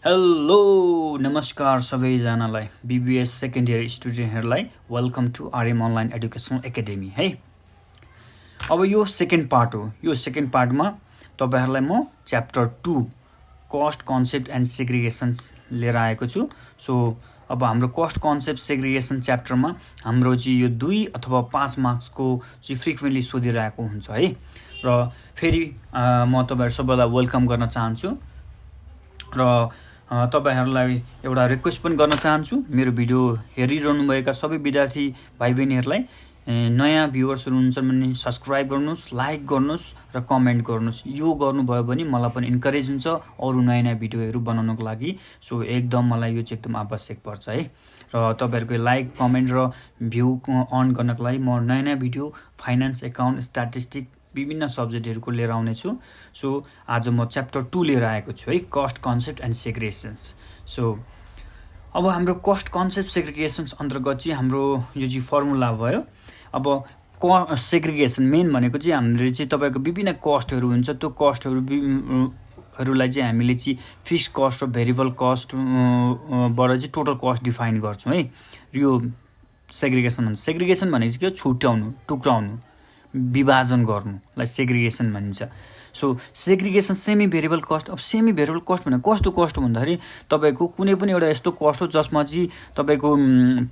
Hello नमस्कार सबैजनालाई BBS second year स्टुडेन्टहरूलाई welcome to RM online educational academy है। अब यो सेकेन्ड पार्ट हो। यो सेकेन्ड पार्टमा तपाईहरुलाई म च्याप्टर 2 कस्ट कन्सेप्ट एन्ड सेग्रिगेसन्स लिएर आएको छु। सो अब हाम्रो कस्ट कन्सेप्ट सेग्रिगेसन च्याप्टरमा हाम्रो चाहिँ यो 2 अथवा 5 मार्क्सको चाहिँ फ्रिक्वेन्टली सोधिरहेको हुन्छ है। र फेरि म तपाईहरु सबैलाई वेलकम गर्न चाहन्छु र तपाईहरुलाई एउटा रिक्वेस्ट पनि गर्न चाहन्छु। मेरो भिडियो हेरिरहनु भएका सबै विद्यार्थी भाइ बहिनीहरुलाई नयाँ भ्युअर्सहरु हुनुहुन्छ भने सब्स्क्राइब गर्नुस्, लाइक गर्नुस् र कमेन्ट गर्नुस्। यो गर्नुभयो भने मलाई पनि इन्करेज हुन्छ अरु नयाँ नयाँ भिडियोहरु बनाउनको लागि। सो एकदम मलाई यो चाहिँ एकदम आवश्यक पर्छ है। र तपाईहरुको लाइक, कमेन्ट र भ्यू अन गर्नको लागि म नयाँ नयाँ भिडियो फाइनान्स, अकाउन्ट, स्ट्याटिस्टिक विभिन्न सब्जेक्टहरुको लिएर आउने छु। सो आज म च्याप्टर 2 लिएर आएको छु है, कस्ट कन्सेप्ट एन्ड सेग्रिगेसन्स। सो अब हाम्रो कस्ट कन्सेप्ट सेग्रिगेसन्स अन्तर्गत चाहिँ हाम्रो यो चाहिँ फर्मुला भयो। अब सेग्रिगेसन मेन भनेको चाहिँ हामीले चाहिँ तपाईको विभिन्न कस्टहरु हुन्छ। त्यो कस्टहरुलाई चाहिँ हामीले चाहिँ फिक्स कस्ट र भेरिएबल कस्ट बाट चाहिँ टोटल कस्ट डिफाइन गर्छौं है। यो सेग्रिगेसन भन्छ। सेग्रिगेसन भनेको चाहिँ के? छुट्याउनु, टुक्राउनु, विभाजन गर्नुलाई सेग्रिगेसन भनिन्छ। So segregation semi variable cost. अब सेमी भेरिएबल कस्ट भनेको कस्तो कस्ट भन्दाखेरि तपाईको कुनै पनि एउटा यस्तो कस्ट हो जसमा चाहिँ तपाईको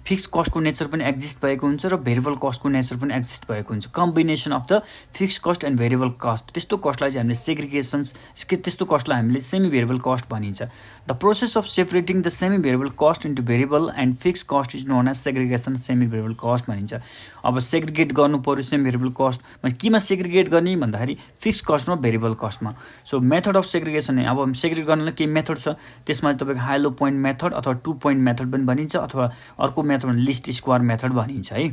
फिक्स कस्टको नेचर पनि एक्जिस्ट भएको हुन्छ र भेरिएबल कस्टको नेचर पनि एक्जिस्ट भएको हुन्छ। Combination of the fix cost and variable cost. त्यस्तो कस्टलाई चाहिँ हामीले सेग्रिगेसन्स त्यस्तो कस्टलाई हामीले सेमी भेरिएबल कस्ट भनिन्छ। The process of separating the semi variable cost into variable and fix cost is known as segregation semi variable cost भनिन्छ। अब सेग्रिगेट गर्नु पर्यो सेमी भेरिएबल कस्ट केमा सेग्रिगेट गर्ने भन्दाखेरि फिक्स कस्ट र variable कस्टमा। So method of segregation अब segregate गर्नलाई के मेथड छ त्यसमा तपाईको हाई लो पोइन्ट मेथड अथवा 2 पोइन्ट मेथड पनि भनिन्छ अथवा अर्को मेथड लिस्ट स्क्वायर मेथड भनिन्छ है।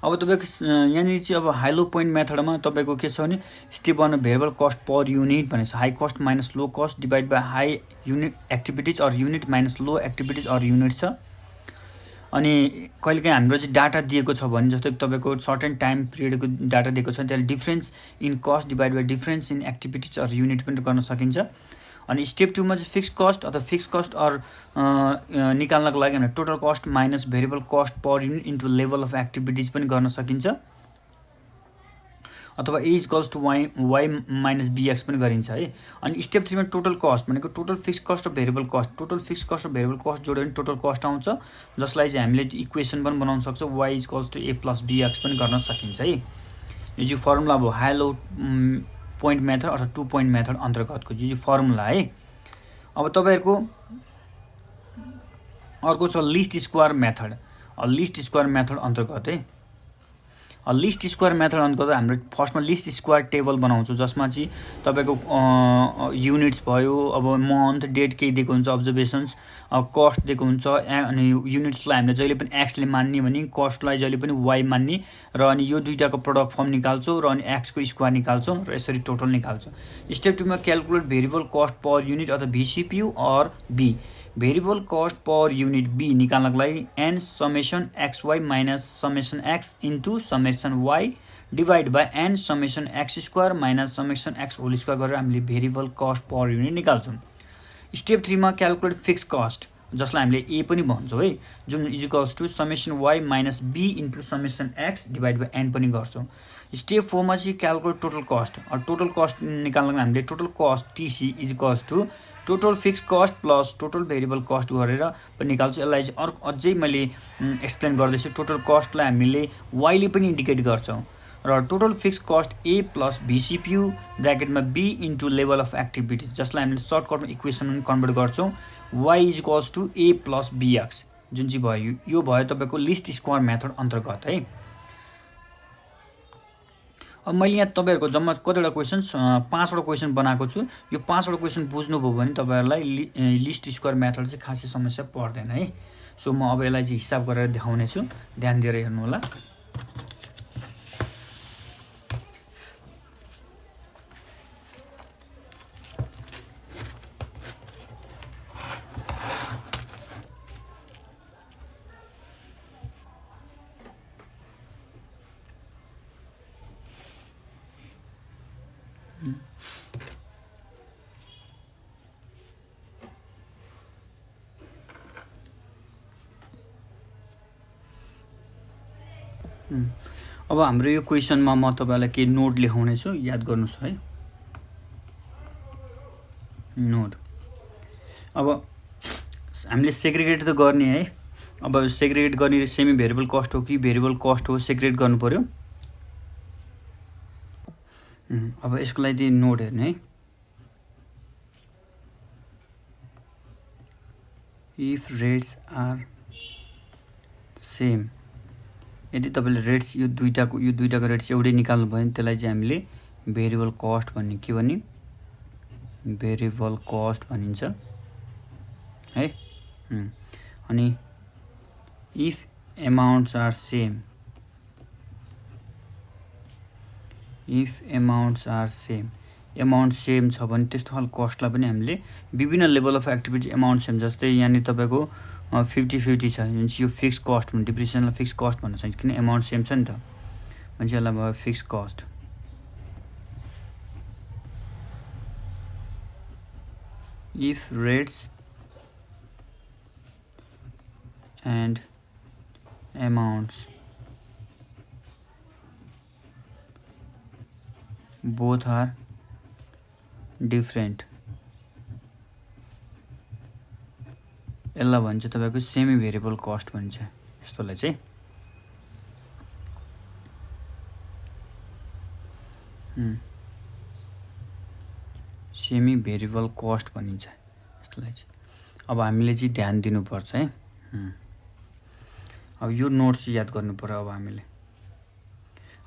अब तपाईको यहाँनिर चाहिँ अब हाई लो पोइन्ट मेथडमा तपाईको के छ भने step 1 variable cost per unit भनेको छ। High cost minus low cost divide by high unit activities or unit minus low activities or unit छ। अनि कहिलेकाहीँ हाम्रो चाहिँ डाटा दिएको छ भने जस्तै तपाईको सर्टेन टाइम पिरियडको डाटा दिएको छ त्यसले difference in cost divide by difference in activities or unit पनि गर्न सकिन्छ। अनि स्टेप 2 मा चाहिँ फिक्स कस्ट अथवा फिक्स कस्ट अर निकाल्नको लागि हामीले total cost minus variable cost per unit into level of activities पनि गर्न सकिन्छ अथवा a equals to y minus bx पनि गरिन्छ है। अनि स्टेप 3 मा टोटल कस्ट भनेको टोटल फिक्स कस्ट र variable cost. Total fix cost र भेरिएबल कस्ट जोड्यो भने टोटल कस्ट आउँछ जसलाई चाहिँ हामीले इक्वेसन पनि बनाउन सक्छौं y equals to a plus bx पनि गर्न सकिन्छ है। यो चाहिँ फर्मुला भयो हाई लो पोइन्ट मेथड अथवा 2 पोइन्ट मेथड अन्तर्गतको जो फर्मुला है। अब तपाईहरुको अर्को छ list square method. List square method अन्तर्गत है। लिस्ट स्क्वायर मेथड अन्तर्गत हाम्रो फर्स्टमा लिस्ट स्क्वायर टेबल बनाउँछौं जसमा चाहिँ तपाईको युनिट्स भयो, अब मन्थ डेट केही दिएको हुन्छ, अब्जर्भेसन्स, कस्ट दिएको हुन्छ। अनि युनिट्सलाई हामीले जहिले पनि x ले मान्ने भने कस्टलाई जहिले पनि y मान्ने र अनि यो दुईटाको प्रोडक्ट फर्म निकाल्छौं र अनि x को स्क्वायर निकाल्छौं र यसरी टोटल निकाल्छौं। स्टेप 2 मा calculate variable cost per unit अथवा VCPU or b। Variable cost per unit b निकाल्नको लागि n summation xy minus summation x into summation y divide by n summation x square minus summation x whole square गरेर हामीले variable cost per unit निकाल्छौं। Step 3 मा calculate fix cost जसलाई हामीले a पनि भन्छौं है, जुन is equals to summation y minus b into summation x divide by n पनि गर्छौं। स्टेप 4 मा चाहिँ calculate total cost. Total cost निकाल्नको हामीले total cost TC is equals to total fix cost plus total variable cost गरेर पनि निकाल्छु। यसलाई चाहिँ अझै मैले एक्सप्लेन गर्दैछु। टोटल कस्टलाई हामीले y ले पनि इन्डिकेट गर्छौं र total fix cost a plus VCPU ब्र्याकेटमा b into level of activities जसलाई हामीले सर्टकटमा इक्वेसनमा कन्भर्ट गर्छौं y is equals to a plus bx जुन चाहिँ भयो। यो भयो तपाईको लिस्ट स्क्वायर मेथड अन्तर्गत है। अब मैले यहाँ तपाईहरुको जम्मा कतिवटा क्वेशन्स 5 वटा क्वेशन बनाएको छु। यो 5 वटा क्वेशन बुझ्नुभयो भने तपाईहरुलाई लिस्ट स्क्वायर मेथड चाहिँ खासै समस्या पर्दैन है। सो म अब यसलाई चाहिँ हिसाब गरेर देखाउने छु, ध्यान दिएर हेर्नु होला। अब हाम्रो यो क्वेसनमा म तपाईलाई के नोट लेखाउने छु, याद गर्नुस् है। नोट अब हामीले सेग्रिगेट त गर्ने है। अब सेग्रिगेट गर्ने सेमी भेरिएबल कस्ट हो कि भेरिएबल कस्ट हो, सेग्रिगेट गर्नु पर्यो। अब यसको लागि नोट हेर्ने है। इफ रेट्स आर सेम, यदि तपाईले रेट्स यो दुईटाको रेट्स एउटै निकाल्नु भयो भने त्यसलाई चाहिँ हामीले भेरिएबल कस्ट भन्ने, के भन्ने, भेरिएबल कस्ट भनिन्छ है। अनि if amounts are same, if amounts are same, amount same छ भने त्यस्तो खालको कस्टलाई पनि हामीले विभिन्न level of activity amount same, जस्तै यहाँनिर तपाईँको 50-50 छ जुन चाहिँ यो फिक्स कस्ट भन्नु, डिप्रिसिएसनलाई फिक्स कस्ट भन्न सकिन्छ किन एमाउन्ट सेम छ नि त। भनेपछि यसलाई भयो fix cost. If rates and amounts both are different, यसलाई भन्छ तपाईको सेमी भेरिएबल कस्ट भन्छ। यस्तोलाई चाहिँ सेमी भेरिएबल कस्ट भनिन्छ यस्तोलाई चाहिँ। अब हामीले चाहिँ ध्यान दिनुपर्छ है। अब यो नोट्स याद गर्नु पर्यो। अब हामीले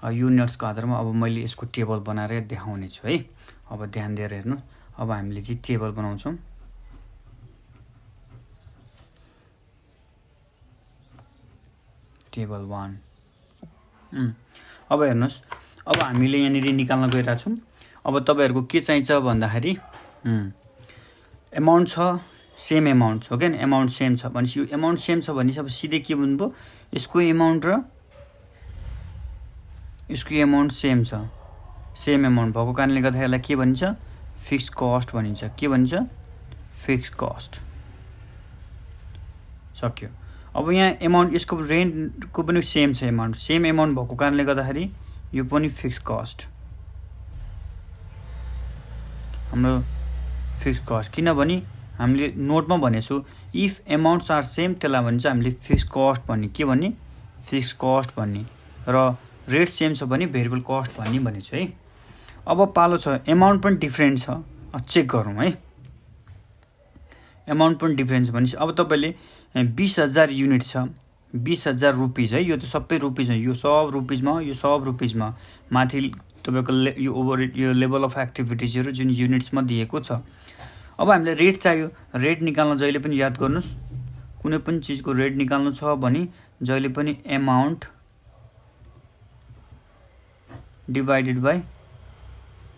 यो नोट्सको आधारमा अब मैले यसको टेबल बनाएर देखाउने छु है। अब ध्यान दिएर हेर्नु। अब हामीले चाहिँ टेबल बनाउँछौँ। टेबल 1। अब हेर्नुहोस्, अब हामीले यहाँनिर निकाल्न गइरहेको छौँ। अब तपाईहरुको के चाहिन्छ भन्दाखेरि एमाउन्ट छ, सेम एमाउन्ट छ, ओके, एमाउन्ट सेम छ भनेपछि यो एमाउन्ट सेम छ भने अब सिधै के भन्नुभयो, यसको एमाउन्ट र यसको एमाउन्ट सेम छ। सेम एमाउन्ट भएको कारणले गर्दा यसलाई के भनिन्छ, फिक्स कस्ट भनिन्छ। के भनिन्छ, फिक्स कस्ट। सक्यो। अब यहाँ एमाउन्ट यसको रेन्टको पनि सेम छ, एमाउन्ट सेम एमाउन्ट भएको कारणले गर्दाखेरि यो पनि फिक्स कस्ट, हाम्रो फिक्स कस्ट। किनभने हामीले नोटमा भनेछु इफ एमाउन्ट्स आर सेम त्यसलाई भन्छ हामीले फिक्स कस्ट भन्ने। के भन्ने, फिक्स कस्ट भन्ने। र रेट सेम छ भने भेरिएबल कस्ट भन्ने भनेछु है। अब पालो छ एमाउन्ट पनि डिफ्रेन्ट छ, चेक गरौँ है। एमाउन्ट पनि डिफ्रेन्ट छ भनेपछि अब तपाईले 20,000 युनिट छ, 20,000 रुपीज है। यो त सबै रुपीज हो, यो सब रुपीजमा, यो सब रुपीजमा। माथि तपाईको यो ओभर यो लेभल अफ एक्टिभिटिजहरु जुन युनिट्समा दिएको छ। अब हामीले रेट चाहियो। रेट निकाल्न जहिले पनि याद गर्नुस्, कुनै पनि चीजको रेट निकाल्नु छ भने जहिले पनि amount divided by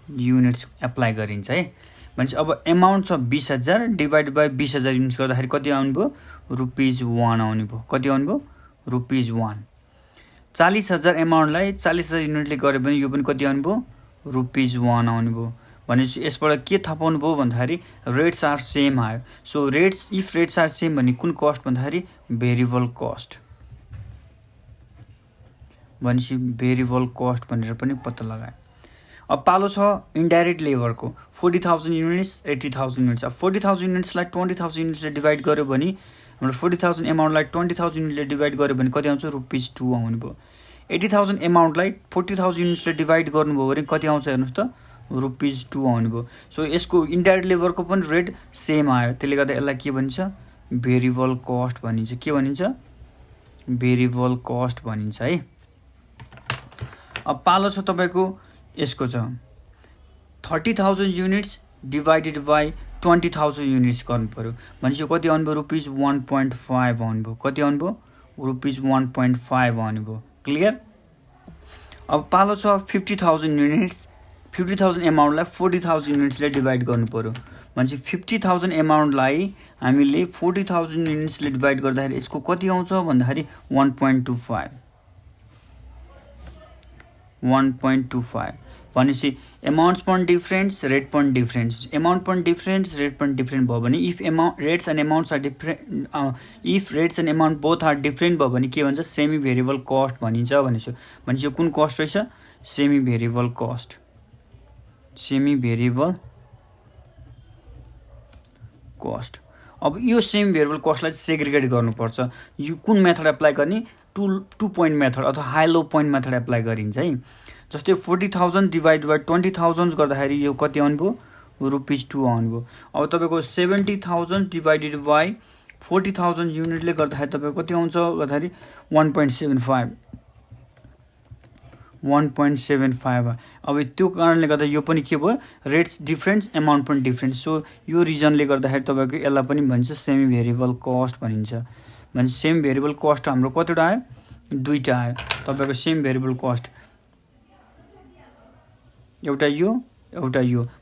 units apply गरिन्छ है। भनेपछि अब एमाउन्ट छ 20,000 डिवाइडेड बाइ 20,000 युनिट्स गर्दाखेरि कति आउनुभयो, ₹1 आउनुभयो। कति आउनुभयो, ₹1। 40,000 एमाउन्टलाई 40,000 युनिटले गरे भने यो पनि कति आउनुभयो, ₹1 आउनुभयो। भनेपछि यसबाट के थाहा पाउनु भयो भन्दाखेरि रेट्स आर सेम आयो। So rates, if rates are same भने कुन कस्ट भन्दाखेरि भेरिएबल कस्ट। भनेपछि भेरिएबल कस्ट भनेर पनि पत्ता लगाए। अब पालो छ इन्डाइरेक्ट लेबरको 40,000 युनिट्स 80,000 युनिट्स। अब 40,000 युनिट्सलाई 20,000 युनिट्सले डिवाइड गर्यो भने हाम्रो 40,000 एमाउन्टलाई 20,000 युनिटले डिवाइड गर्यो भने कति आउँछ, ₹2 आउनुभयो। 80,000 एमाउन्टलाई 40,000 युनिट्सले डिवाइड गर्नुभयो भने कति आउँछ हेर्नुहोस् त, ₹2 आउनुभयो। सो यसको इन्डाइरेक्ट लेबरको पनि रेट सेम आयो। त्यसले गर्दा यसलाई के भनिन्छ, भेरिएबल कस्ट भनिन्छ। के भनिन्छ, भेरिएबल कस्ट भनिन्छ है। अब पालो छ तपाईको यसको छ 30,000 युनिट्स डिवाइडेड बाइ 20,000 युनिट्स गर्नु पर्यो। भनेपछि कति आउनुभयो, ₹1.5 आउनुभयो। कति आउनुभयो, ₹1.5 आउनुभयो। क्लियर। अब पालो छ 50,000 युनिट्स, 50,000 एमाउन्टलाई 40,000 युनिट्सले डिवाइड गर्नु पर्यो। भनेपछि 50,000 एमाउन्टलाई हामीले 40,000 युनिट्सले डिवाइड गर्दाखेरि यसको कति आउँछ भन्दाखेरि 1.25 1.25 भनेपछि एमाउन्ट्स पनि डिफरेन्ट, रेट पनि डिफरेन्ट। एमाउन्ट पनि डिफरेन्ट, रेट पनि डिफरेन्ट भयो भने if rates and amounts are different, if rates and amount both are different भयो भने के भन्छ, सेमी भेरिएबल कस्ट भनिन्छ भनेपछि यो कुन कस्ट रहेछ, semi variable cost, semi variable cost. अब यो सेमी भेरिएबल कस्टलाई सेग्रिगेट गर्नुपर्छ। यो कुन मेथड एप्लाई गर्ने, टु पोइन्ट मेथड अथवा high low point method apply गरिन्छ है। जस्तै 40,000 डिभाइड बाई 20,000 गर्दाखेरि यो कति आउनुभयो, ₹2 आउनुभयो। अब तपाईँको 70,000 डिभाइडेड बाई 40,000 युनिटले गर्दाखेरि तपाईँको कति आउँछ भन्दाखेरि 1.75, 1.75। अब त्यो कारणले गर्दा यो पनि के भयो, रेट्स डिफरेन्स, एमाउन्ट पनि डिफरेन्ट। सो यो रिजनले गर्दाखेरि तपाईँको यसलाई पनि भनिन्छ सेमी भेरिएबल कस्ट भनिन्छ। भने सेमी भेरिएबल कस्ट हाम्रो कतिवटा आयो, 2टा आयो। तपाईँको सेमी भेरिएबल कस्ट एउटा यो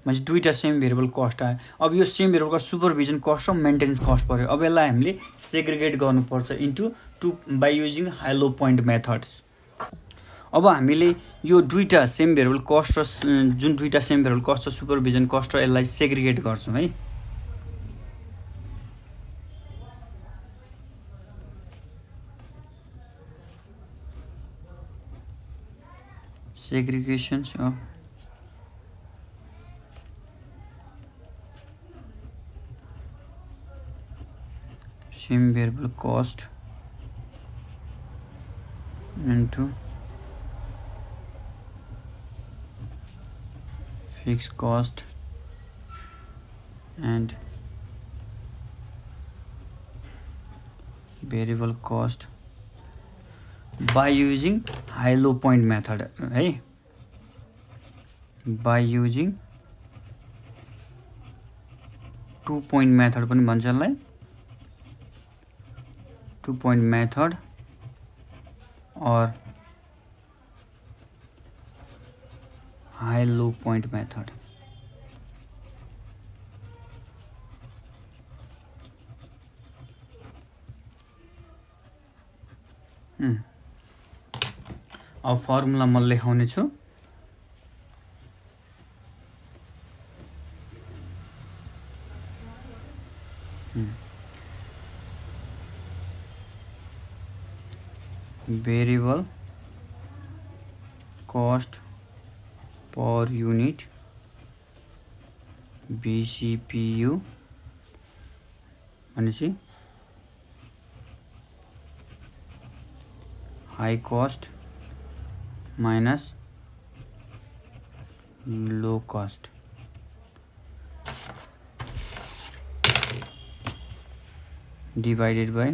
भनेपछि 2टा सेमी भेरिएबल कस्ट आयो। अब यो semi variable cost supervision cost र मेन्टेनेन्स कस्ट पर्यो। अब यसलाई हामीले सेग्रिगेट गर्नुपर्छ into two by using high low point methods. अब हामीले यो 2टा सेमी भेरिएबल कस्ट र जुन 2टा सेमी भेरिएबल कस्ट र सुपरभिजन कस्ट र यसलाई सेग्रिगेट गर्छौँ है। segregations of same variable cost into fixed cost and variable cost by using high low point method है, by using 2 point method पनि भन्छ यसलाई, 2 point method or high low point method। अब formula म लेखाउने छु। variable cost per unit BCPU भनेपछि high cost minus low cost divided by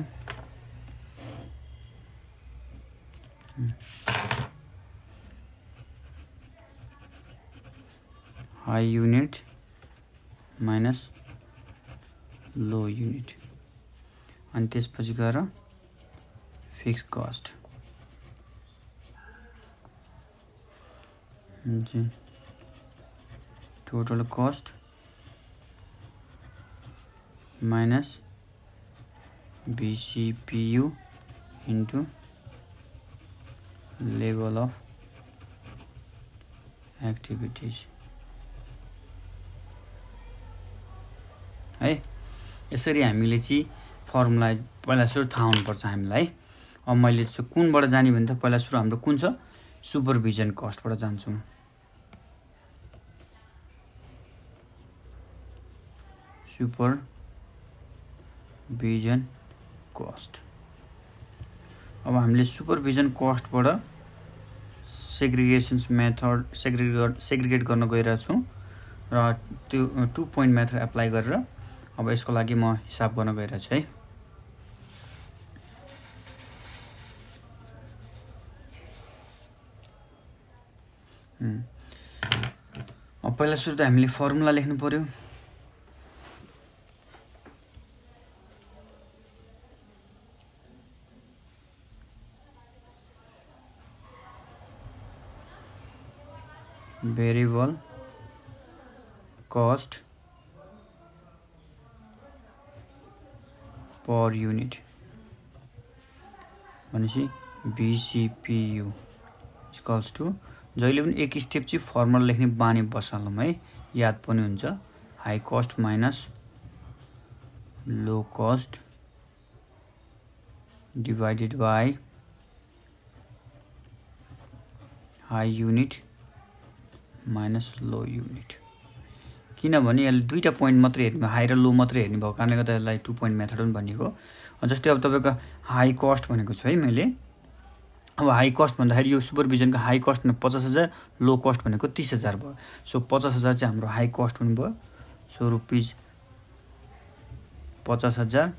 high unit minus low unit अनि त्यसपछि गएर fix cost total cost minus BCPU into level of activities है। यसरी हामीले चाहिँ फर्मुला पहिला सुरु थाहा हुनुपर्छ हामीलाई। अब मैले चाहिँ कुनबाट जाने भने त पहिला सुरु हाम्रो कुन छ, सुपरभिजन कस्टबाट जान्छौँ। Supervision cost. अब हामीले सुपरभिजन कस्टबाट सेग्रिगेसन्स मेथड सेग्रिगेट गर्न गइरहेछौँ र त्यो 2 पोइन्ट मेथड एप्लाई गरेर अब यसको लागि म हिसाब गर्न गइरहेछु है। अब पहिला सुरु त हामीले फर्मुला लेख्नु पर्यो। variable cost per unit भनेपछि BCPU equals to जहिले पनि एक स्टेप चाहिँ फर्मुला लेख्ने बानी बसालौँ है, याद पनि हुन्छ। High cost minus low cost divided by high unit minus low unit. किनभने यसले दुईटा पोइन्ट मात्रै हेर्ने, हाई र लो मात्रै हेर्ने भएको कारणले गर्दा यसलाई 2 पोइन्ट मेथड पनि भनिएको। जस्तै अब तपाईँको हाई कस्ट भनेको छु है मैले। अब हाई कस्ट भन्दाखेरि यो सुपरभिजनको हाई कस्ट 50,000, लो कस्ट भनेको 30,000 भयो। सो 50,000 चाहिँ हाम्रो हाई कस्ट हुनुभयो। So rupees 50,000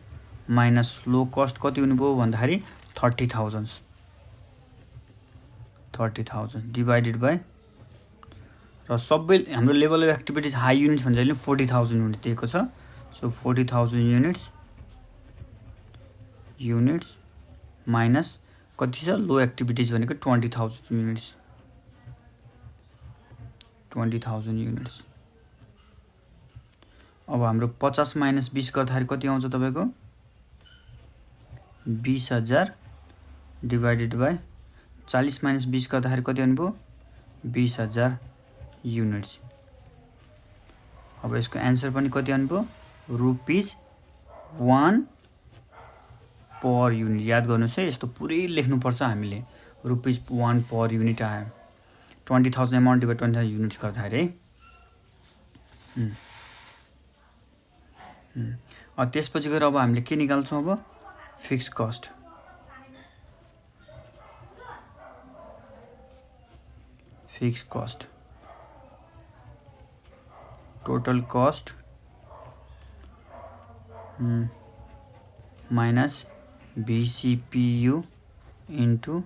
minus low cost कति हुनुभयो भन्दाखेरि 30,000 डिभाइडेड बाई, र सबै हाम्रो level of activities high units भन्दा जहिले 40,000 युनिट दिएको छ। सो 40,000 युनिट्स माइनस कति छ, लो एक्टिभिटिज भनेको 20,000 युनिट्स। 20,000 युनिट्स। अब हाम्रो 50 माइनस 20 गर्दाखेरि कति आउँछ तपाईँको 20,000 डिभाइडेड बाई 40 माइनस 20 गर्दाखेरि कति आउनुभयो 20,000 युनिट्स। अब यसको एन्सर पनि कति आउनुभयो रुपिज 1 पर युनिट। याद गर्नुहोस् है, यस्तो पुरै लेख्नुपर्छ हामीले। रुपिज 1 पर युनिट आयो 20,000 अमाउन्ट डिभाइड 20,000 युनिट्स गर्दाखेरि है। त्यसपछि गएर अब हामीले के निकाल्छौँ, अब fix cost. Fix cost total cost minus VCPU into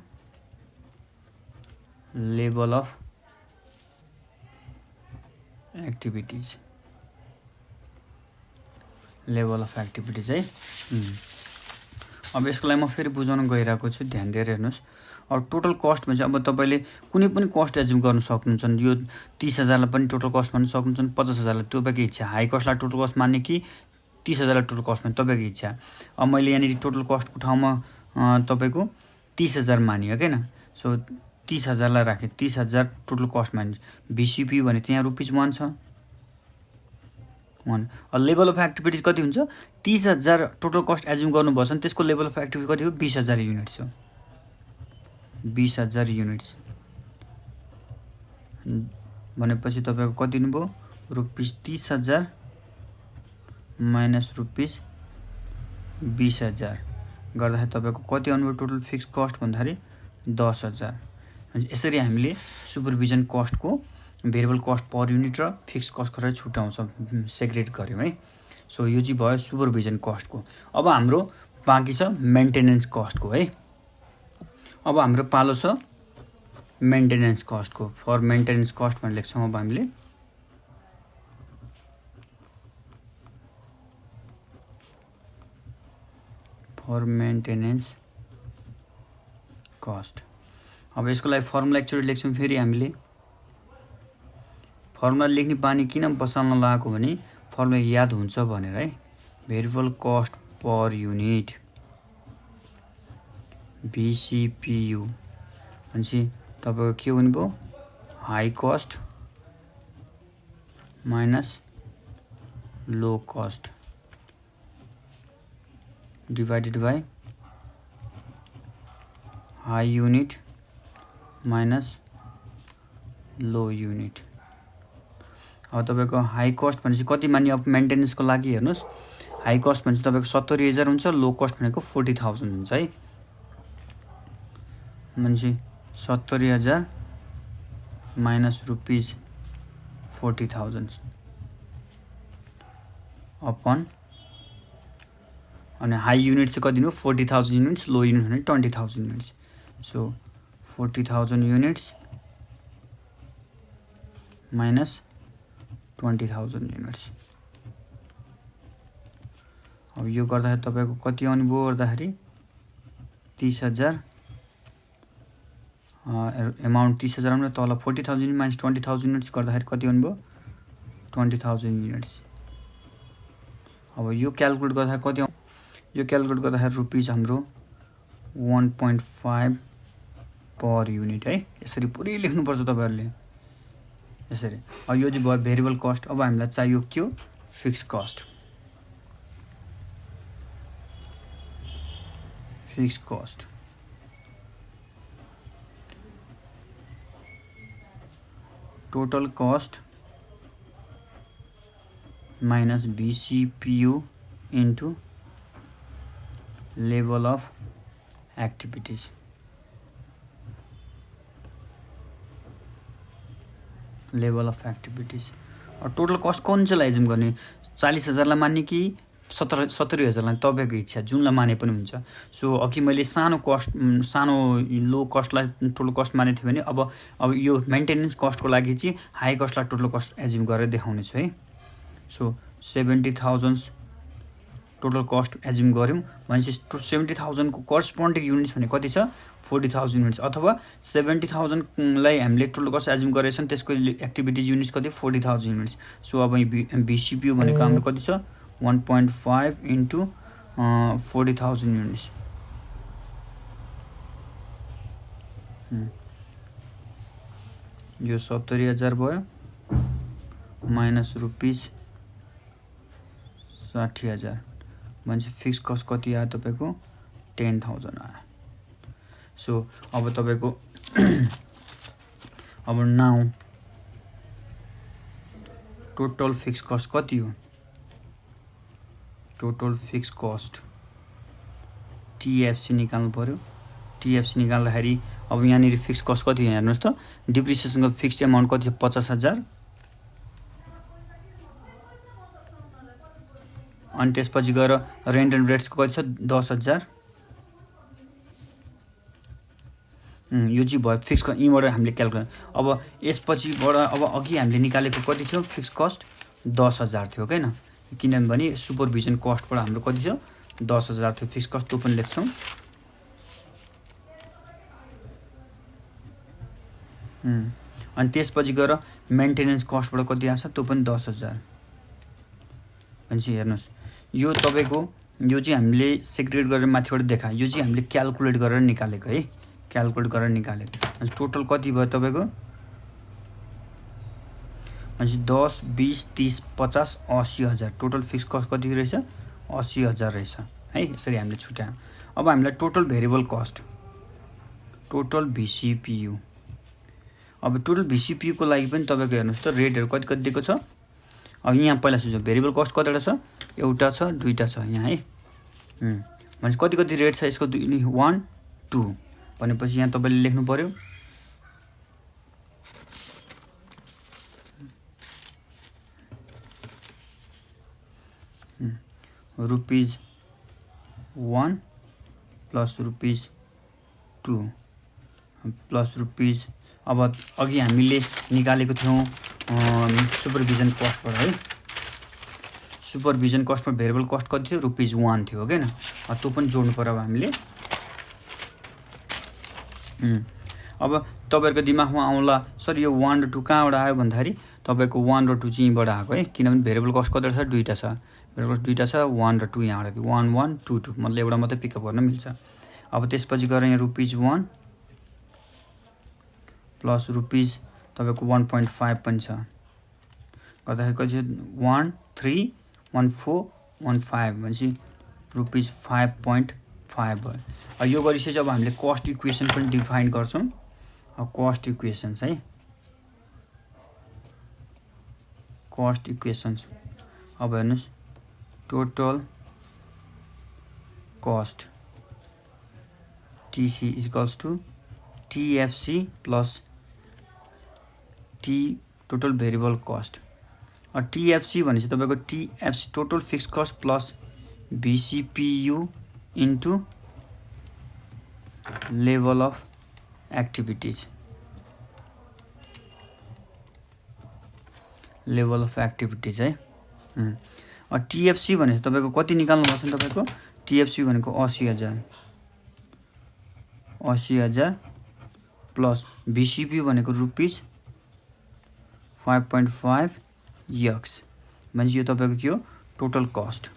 level of activities, level of activities है। अब यसको लागि म फेरि बुझाउन गइरहेको छु, ध्यान दिएर हेर्नुहोस्। अब टोटल कस्ट भन्छ, अब तपाईँले कुनै पनि कस्ट एज्युम गर्न सक्नुहुन्छ। यो 30,000लाई पनि टोटल कस्ट भन्न सक्नुहुन्छ, 50,000लाई तपाईँको इच्छा। हाई कस्टलाई टोटल कस्ट मान्ने कि 30,000लाई टोटल कस्ट मान्ने तपाईँको इच्छा। अब मैले यहाँनिर टोटल कस्टको ठाउँमा तपाईँको 30,000 मानियो किन। सो 30,000लाई राखेँ, 30,000 टोटल कस्ट मान्यो। VCPU भने त्यहाँ रुपिज 1 छ 1। लेभल अफ एक्टिभिटिज कति हुन्छ 30,000 टोटल कस्ट एज्युम गर्नुभएछ भने त्यसको लेभल अफ एक्टिभिटी कति हो 20,000 युनिट्स हो। 20,000 युनिट्स भनेपछि तपाईँको कति हुनुभयो रुपिज 30,000 माइनस रुपिज 20,000 गर्दाखेरि तपाईँको कति आउनुभयो टोटल फिक्स कस्ट भन्दाखेरि 10,000। यसरी हामीले सुपरभिजन कस्टको भेरिएबल कस्ट पर युनिट र फिक्स कस्ट गरेर छुट्याउँछ, सेग्रेट गऱ्यौँ है। सो यो चाहिँ भयो सुपरभिजन कस्टको। अब हाम्रो बाँकी छ मेन्टेनेन्स कस्टको है। अब हाम्रो पालो छ मेन्टेनेन्स कस्टको। फर मेन्टेनेन्स कस्ट भनेर लेख्छौँ अब हामीले। For maintenance cost. अब यसको लागि फर्मुला एकचोटि लेख्छौँ फेरि हामीले। फर्मुला लेख्ने बानी किन बसाल्न लागेको भने फर्मुला याद हुन्छ भनेर है। Variable cost per unit VCPU भनेपछि तपाईँको के हुनुभयो high cost minus low cost divided by high unit minus low unit. अब तपाईँको हाई कस्ट भनेपछि कति मान्यो अब मेन्टेनेन्सको लागि हेर्नुहोस्। हाई कस्ट भनेपछि तपाईँको 70,000 हुन्छ, लो कस्ट भनेको 40,000 हुन्छ है। भनेपछि 70,000 माइनस रुपिज 40,000 अपन अनि हाई युनिट चाहिँ कति हो 40,000 युनिट्स, लो युनिट भने 20,000 units. So 40,000 units minus 20,000 units. अब यो गर्दाखेरि तपाईँको कति आउनुभयो गर्दाखेरि 30,000 एमाउन्ट 30,000 आउनु, तल 40,000 माइनस 20,000 युनिट्स गर्दाखेरि कति आउनुभयो 20,000 युनिट्स। अब यो क्यालकुलेट गर्दाखेरि कति यो क्यालकुलेट गर्दाखेरि रुपिज हाम्रो 1.5 पर युनिट है। यसरी पुरै लेख्नुपर्छ तपाईहरुले यसरी। अब यो चाहिँ भयो भेरिएबल कस्ट। अब हामीलाई चाहियो के हो fix cost. Fix cost total cost minus BCPU into level of activities. Level of activities और टोटल कस्ट कुन चाहिँलाई एज्युम गर्ने 40,000 लाई मान्ने कि 70,000 लाई तपाईको इच्छा जुनलाई माने पनि हुन्छ। सो अघि मैले सानो लो कस्टलाई टोटल कस्ट माने थिएँ भने अब यो मेन्टेनेन्स कस्टको लागि चाहिँ हाई कस्टलाई टोटल कस्ट एज्युम गरेर देखाउने छु है। सो 70,000 टोटल कस्ट एज्युम गर्यौं भनेपछि 70,000 को करस्पोन्डिङ युनिट्स भने कति छ 40,000 युनिट्स अथवा 70,000 लाई हामीले टोटल कस्ट एज्युम गरेछन् त्यसको एक्टिभिटीज युनिट्स कति 40,000 युनिट्स। सो अब BCPU भनेको हाम्रो कति छ 1.5 इन्टु 40,000 युनिट्स। यो 70,000 भयो माइनस रुपीज 60,000 भनेपछि फिक्स कस्ट कति आयो तपाईको 10,000 आयो। सो अब तपाईको अब नाउ टोटल फिक्स कस्ट कति हो टोटल फिक्स कस्ट TFC निकाल्नु पर्यो। TFC निकाल्दाखेरि अब यहाँनिर फिक्स कस्ट कति हेर्नुस् त डिप्रिसिएसनको फिक्स्ड अमाउन्ट कति 50,000 अनि त्यसपछि गएर रेन्ट एन्ड रेट्सको कति छ 10,000। यो चाहिँ भयो फिक्स कस्ट यहीँबाट हामीले क्याल्कुलेट। अब यसपछिबाट अब अघि हामीले निकालेको कति थियो फिक्स कस्ट 10,000 थियो हैन किनभने सुपरभिजन कस्टबाट हाम्रो कति थियो 10,000 थियो फिक्स कस्ट त्यो पनि लेख्छौं। अनि त्यसपछि गएर मेन्टेनेन्स कस्टबाट कति आछ त्यो पनि 10,000। भनेपछि हेर्नुस् यो तपाईको यो चाहिँ हामीले सेग्रिगेट गरेर माथिबाट देखा यो चाहिँ हामीले क्याल्कुलेट गरेर निकालेको है क्याल्कुलेट गरेर निकालेको। अनि टोटल कति भयो तपाईको भनेपछि 10 20 30 50 80,000 टोटल फिक्स कस्ट कति रहेछ 80,000 रहेछ है। यसरी हामीले छुट्यायौं। अब हामीलाई total variable cost total BCPU अब टोटल BCPU को लागि पनि तपाईको हेर्नुस् त रेटहरु कति कति दिएको छ। अब यहाँ पहिला सोचौं भेरिएबल कस्ट कतिवटा छ एउटा छ दुईटा छ यहाँ है। भनेपछि कति कति रेट छ यसको 1 2 भनेपछि यहाँ तपाईले लेख्नु पर्यो rupees 1 plus rupees 2 plus rupees अब अघि हामीले निकालेको थियौं सुपरभिजन कस्टबाट है। सुपरभिजन कस्टमा भेरिएबल कस्ट कति थियो रुपीज 1 थियो हैन त्यो पनि जोड्नु पर्यो अब हामीले। अब तपाईहरुको दिमागमा आउला सर यो 1 र 2 कहाँबाट आयो भन्दाखेरि तपाईको 1 र 2 चाहिँ यहीँबाट आएको है किनभने भेरिएबल कस्ट कतिवटा छ दुईटा छ भेरिएबल कस्ट दुईटा छ 1 र 2 यहाँबाट 1 1 2 2 मतलब एउटा मात्रै पिकअप गर्न मिल्छ। अब त्यसपछि गएर यहाँ रुपीज 1 प्लस रुपीज तपाईको 1.5 पनि छ गर्दाखेरि कति 1 3 1 4 1 5 भनेपछि रुपीज 5.5 भयो। यो गरिसकेपछि अब हामीले कस्ट इक्वेसन पनि डिफाइन गर्छौं। अब कस्ट इक्वेशन्स है कस्ट इक्वेशन्स अब हेर्नुस् total cost TC is equals to TFC plus T total variable cost और TFC भनेपछि तपाईको TFC total fixed cost plus BCPU into level of activities है। और TFC भनेपछि तपाईको कति निकाल्नु पर्छ नि तपाईको TFC भनेको 80,000 प्लस BCPU भनेको रुपीज 5.5 यक्स भनेपछि यो तपाईको के हो टोटल कस्ट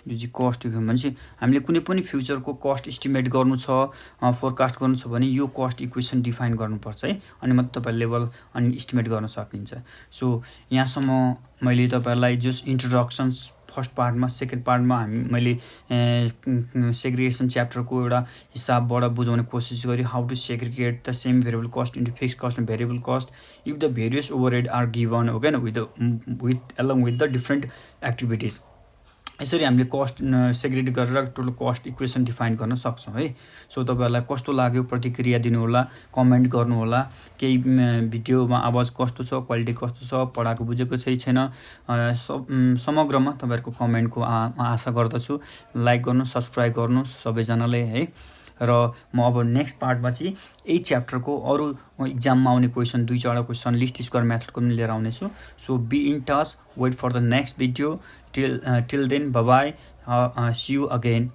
यो चाहिँ कस्ट इक्वेसन भनेपछि हामीले कुनै पनि फ्युचरको कस्ट इस्टिमेट गर्नु छ, फोरकास्ट गर्नु छ भने यो कस्ट इक्वेसन डिफाइन गर्नुपर्छ है, अनि मात्र तपाईँ लेभल अनि इस्टिमेट गर्न सकिन्छ। सो यहाँसम्म मैले तपाईँहरूलाई जस्ट इन्ट्रोडक्सन्स फर्स्ट पार्टमा, सेकेन्ड पार्टमा मैले सेग्रिगेसन च्याप्टरको एउटा हिसाबबाट बुझाउने कोसिस गरेँ। How to segregate the same variable cost into fixed cost and variable cost if the various overhead are given, हो क्या, with along with the different activities. यसरी हामीले कस्ट सेग्रिगेट गरेर टोटल कस्ट इक्वेसन डिफाइन गर्न सक्छौँ है। So तपाईँहरूलाई कस्तो लाग्यो प्रतिक्रिया दिनुहोला, कमेन्ट गर्नुहोला। केही भिडियोमा आवाज कस्तो छ, क्वालिटी कस्तो छ, पढाएको बुझेको छैन, समग्रमा तपाईँहरूको कमेन्टको आशा गर्दछु। लाइक गर्नु, सब्सक्राइब गर्नु सबैजनाले है। र म अब नेक्स्ट पार्टमा चाहिँ यही च्याप्टरको अरू इक्जाममा आउने क्वेसन, 2-4 क्वेसन लिस्ट स्क्वायर मेथडको पनि लिएर आउनेछु। So be in touch, wait for the next video. Till then, bye bye. See you again.